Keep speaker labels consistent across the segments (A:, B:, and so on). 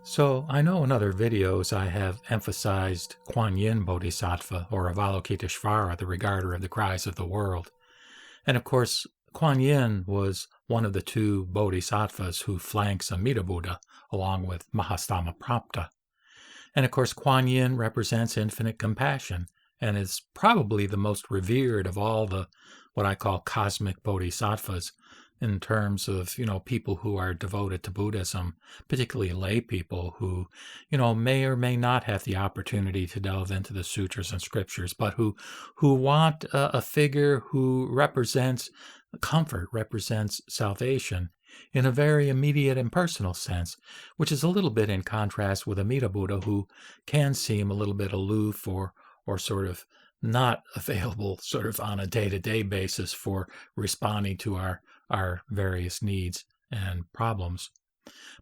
A: So I know in other videos I have emphasized Kuan Yin Bodhisattva or Avalokiteshvara, the regarder of the cries of the world. And of course, Kuan Yin was one of the two bodhisattvas who flanks Amida Buddha along with Mahastama. And of course, Kuan Yin represents infinite compassion and is probably the most revered of all the what I call cosmic bodhisattvas in terms of, people who are devoted to Buddhism, particularly lay people who, may or may not have the opportunity to delve into the sutras and scriptures, but who want a figure who represents comfort, represents salvation in a very immediate and personal sense, which is a little bit in contrast with Amida Buddha, who can seem a little bit aloof or sort of not available sort of on a day-to-day basis for responding to our various needs and problems.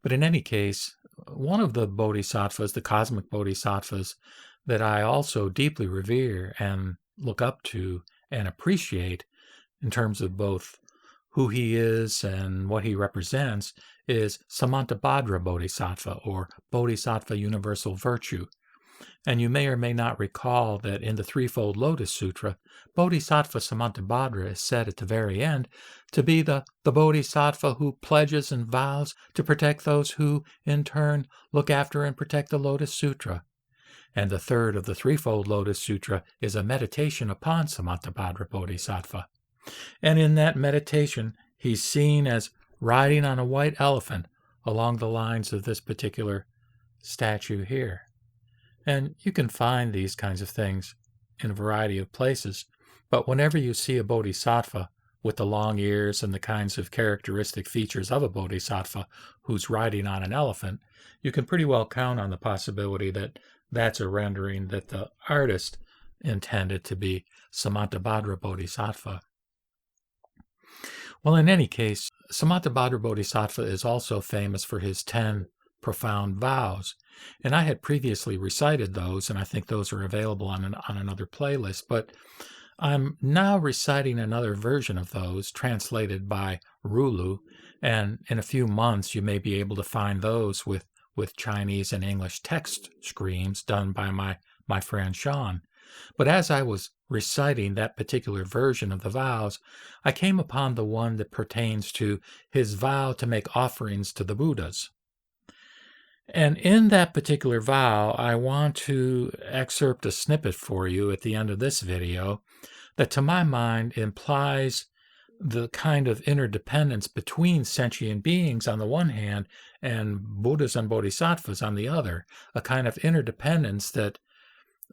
A: But in any case, one of the bodhisattvas, the cosmic bodhisattvas, that I also deeply revere and look up to and appreciate in terms of both who he is and what he represents is Samantabadhra Bodhisattva, or Bodhisattva Universal Virtue. And you may or may not recall that in the Threefold Lotus Sutra, Bodhisattva Samantabhadra is said at the very end to be the Bodhisattva who pledges and vows to protect those who, in turn, look after and protect the Lotus Sutra. And the third of the Threefold Lotus Sutra is a meditation upon Samantabhadra Bodhisattva. And in that meditation, he's seen as riding on a white elephant along the lines of this particular statue here. And you can find these kinds of things in a variety of places, but whenever you see a bodhisattva with the long ears and the kinds of characteristic features of a bodhisattva who's riding on an elephant, you can pretty well count on the possibility that that's a rendering that the artist intended to be Samantabhadra Bodhisattva. Well, in any case, Samantabhadra Bodhisattva is also famous for his 10 profound vows. And I had previously recited those, and I think those are available on another playlist, but I'm now reciting another version of those, translated by Rulu, and in a few months you may be able to find those with Chinese and English text screens done by my friend Sean. But as I was reciting that particular version of the vows, I came upon the one that pertains to his vow to make offerings to the Buddhas. And in that particular vow, I want to excerpt a snippet for you at the end of this video that, to my mind, implies the kind of interdependence between sentient beings on the one hand and Buddhas and Bodhisattvas on the other, a kind of interdependence that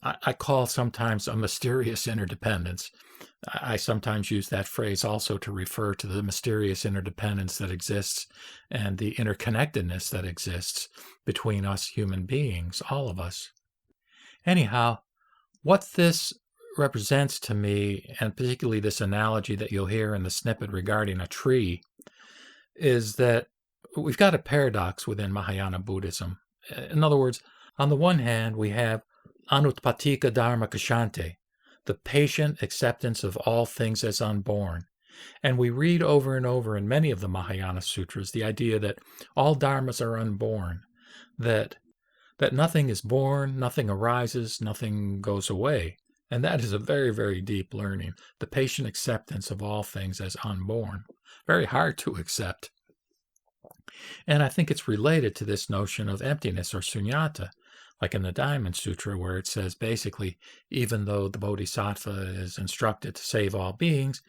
A: I call sometimes a mysterious interdependence. I sometimes use that phrase also to refer to the mysterious interdependence that exists and the interconnectedness that exists between us human beings, all of us. Anyhow, what this represents to me, and particularly this analogy that you'll hear in the snippet regarding a tree, is that we've got a paradox within Mahayana Buddhism. In other words, on the one hand, we have Anutpatika Dharma Kashante, the patient acceptance of all things as unborn. And we read over and over in many of the Mahayana sutras the idea that all dharmas are unborn, that nothing is born, nothing arises, nothing goes away. And that is a very, very deep learning, the patient acceptance of all things as unborn. Very hard to accept. And I think it's related to this notion of emptiness or sunyata, like in the Diamond Sutra, where it says basically, even though the bodhisattva is instructed to save all beings,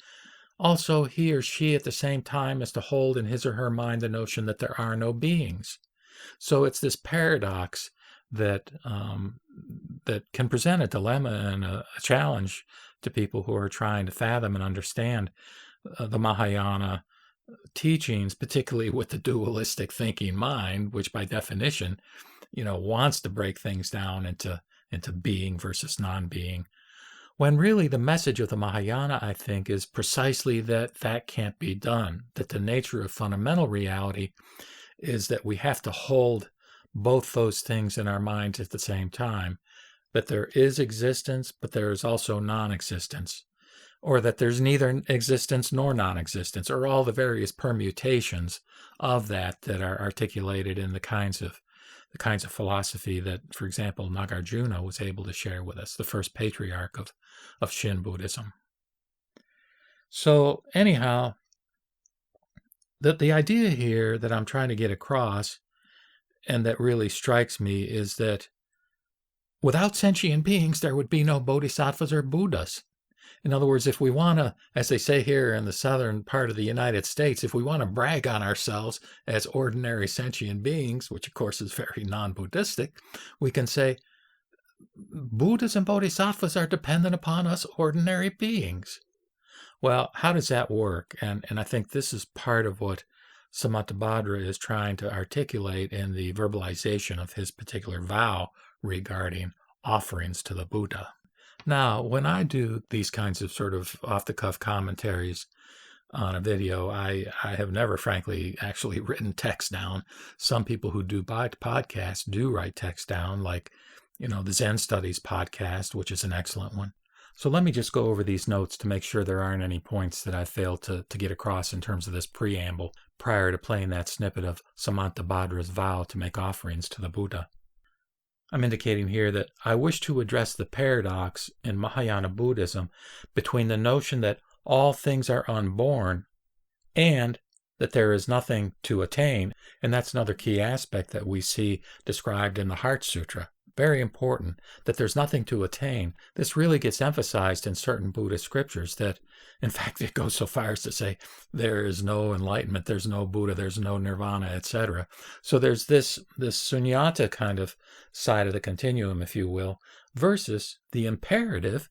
A: also he or she at the same time is to hold in his or her mind the notion that there are no beings. So it's this paradox that can present a dilemma and a challenge to people who are trying to fathom and understand the Mahayana teachings, particularly with the dualistic thinking mind, which by definition, wants to break things down into being versus non-being, when really the message of the Mahayana, I think, is precisely that can't be done, that the nature of fundamental reality is that we have to hold both those things in our minds at the same time, that there is existence, but there is also non-existence, or that there's neither existence nor non-existence, or all the various permutations of that are articulated in the kinds of the kinds of philosophy that, for example, Nagarjuna was able to share with us, the first patriarch of Shin Buddhism. So anyhow, the idea here that I'm trying to get across, and that really strikes me, is that without sentient beings, there would be no bodhisattvas or Buddhas. In other words, if we want to, as they say here in the southern part of the United States, if we want to brag on ourselves as ordinary sentient beings, which of course is very non-Buddhistic, we can say Buddhas and bodhisattvas are dependent upon us ordinary beings. Well, how does that work? And I think this is part of what Samantabadhra is trying to articulate in the verbalization of his particular vow regarding offerings to the Buddha. Now, when I do these kinds of sort of off-the-cuff commentaries on a video, I have never, frankly, actually written text down. Some people who do podcasts do write text down, like, the Zen Studies podcast, which is an excellent one. So let me just go over these notes to make sure there aren't any points that I failed to get across in terms of this preamble prior to playing that snippet of Samantabhadra's vow to make offerings to the Buddha. I'm indicating here that I wish to address the paradox in Mahayana Buddhism between the notion that all things are unborn and that there is nothing to attain. And that's another key aspect that we see described in the Heart Sutra. Very important, that there's nothing to attain. This really gets emphasized in certain Buddhist scriptures that, in fact, it goes so far as to say there is no enlightenment, there's no Buddha, there's no nirvana, etc. So there's this sunyata kind of side of the continuum, if you will, versus the imperative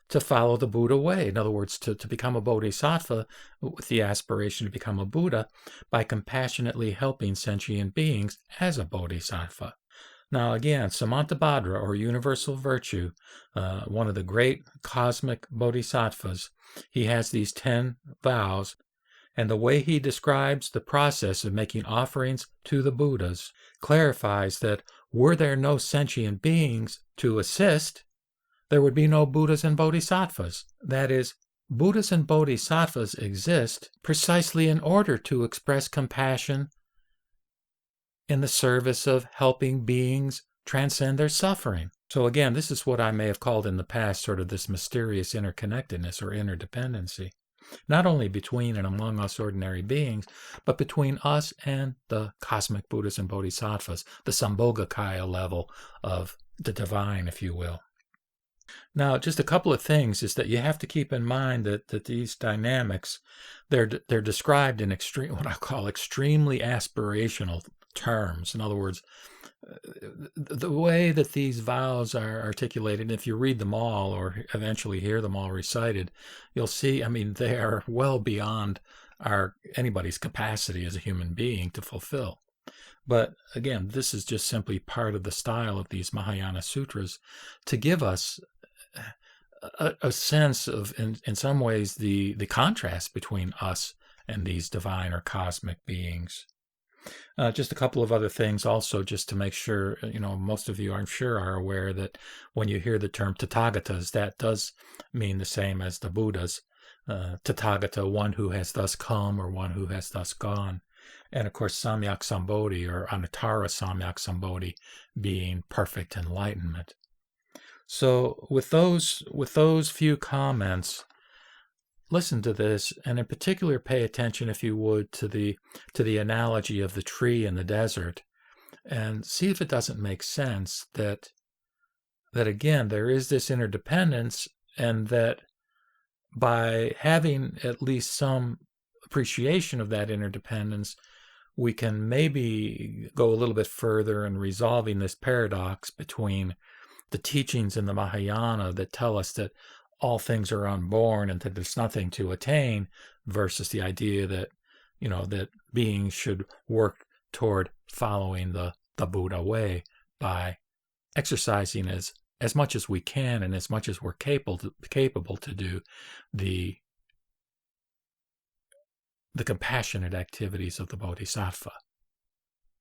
A: to follow the Buddha way. In other words, to become a bodhisattva with the aspiration to become a Buddha by compassionately helping sentient beings as a bodhisattva. Now again, Samantabhadra, or universal virtue, one of the great cosmic bodhisattvas, he has these 10 vows, and the way he describes the process of making offerings to the Buddhas clarifies that were there no sentient beings to assist, there would be no Buddhas and bodhisattvas. That is, Buddhas and bodhisattvas exist precisely in order to express compassion in the service of helping beings transcend their suffering. So again, this is what I may have called in the past sort of this mysterious interconnectedness or interdependency, not only between and among us ordinary beings, but between us and the cosmic Buddhas and bodhisattvas, the Sambhogakaya level of the divine, if you will. Now, just a couple of things is that you have to keep in mind that these dynamics, they're described in what I call extremely aspirational terms. In other words, the way that these vows are articulated, if you read them all or eventually hear them all recited, you'll see, they are well beyond anybody's capacity as a human being to fulfill. But again, this is just simply part of the style of these Mahayana sutras to give us a sense of, in some ways, the contrast between us and these divine or cosmic beings. Just a couple of other things also, just to make sure, most of you, I'm sure, are aware that when you hear the term Tathagatas, that does mean the same as the Buddhas. Tathagata, one who has thus come or one who has thus gone. And of course, Samyak Sambodhi or Anuttara Samyak Sambodhi being perfect enlightenment. So with those few comments, listen to this, and in particular pay attention, if you would, to the analogy of the tree in the desert, and see if it doesn't make sense that again there is this interdependence, and that by having at least some appreciation of that interdependence, we can maybe go a little bit further in resolving this paradox between the teachings in the Mahayana that tell us that all things are unborn and that there's nothing to attain, versus the idea that, that beings should work toward following the Buddha way by exercising as much as we can and as much as we're capable to do the compassionate activities of the Bodhisattva.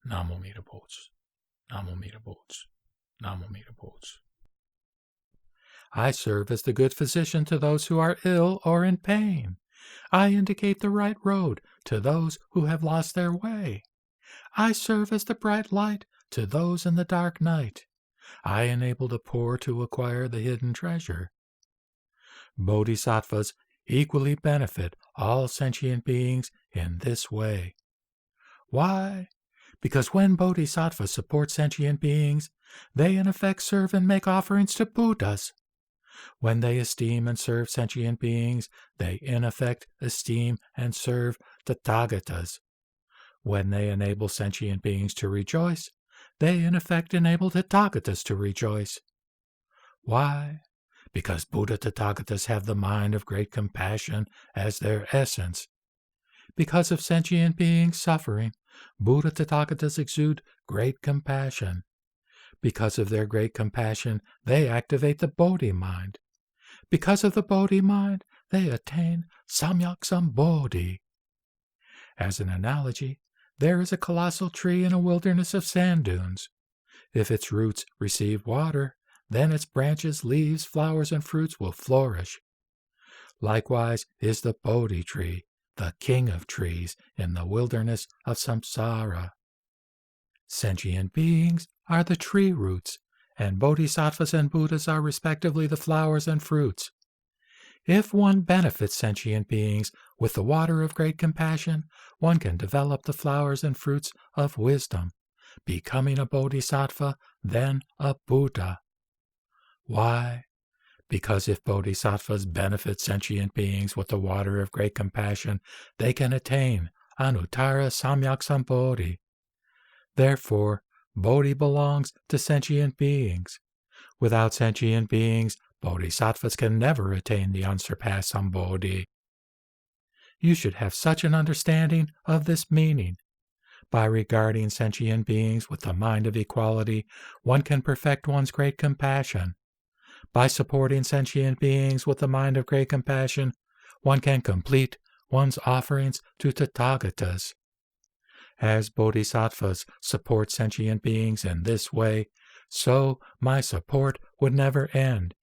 A: Namo Mita Butsu. Namo Mita Butsu. Namo Mita Butsu. I serve as the good physician to those who are ill or in pain. I indicate the right road to those who have lost their way. I serve as the bright light to those in the dark night. I enable the poor to acquire the hidden treasure. Bodhisattvas equally benefit all sentient beings in this way. Why? Because when bodhisattvas support sentient beings, they in effect serve and make offerings to Buddhas. When they esteem and serve sentient beings, they in effect esteem and serve Tathagatas. When they enable sentient beings to rejoice, they in effect enable Tathagatas to rejoice. Why? Because Buddha Tathagatas have the mind of great compassion as their essence. Because of sentient beings suffering, Buddha Tathagatas exude great compassion. Because of their great compassion, they activate the Bodhi mind. Because of the Bodhi mind, they attain Samyak Sambodhi. As an analogy, there is a colossal tree in a wilderness of sand dunes. If its roots receive water, then its branches, leaves, flowers, and fruits will flourish. Likewise is the Bodhi tree, the king of trees in the wilderness of samsara. Sentient beings are the tree roots, and bodhisattvas and Buddhas are respectively the flowers and fruits. If one benefits sentient beings with the water of great compassion, one can develop the flowers and fruits of wisdom, becoming a bodhisattva, then a Buddha. Why? Because if bodhisattvas benefit sentient beings with the water of great compassion, they can attain Anuttara Samyak Sambodhi. Therefore, Bodhi belongs to sentient beings. Without sentient beings, bodhisattvas can never attain the unsurpassed Sambodhi. You should have such an understanding of this meaning. By regarding sentient beings with the mind of equality, one can perfect one's great compassion. By supporting sentient beings with the mind of great compassion, one can complete one's offerings to Tathagatas. As bodhisattvas support sentient beings in this way, so my support would never end.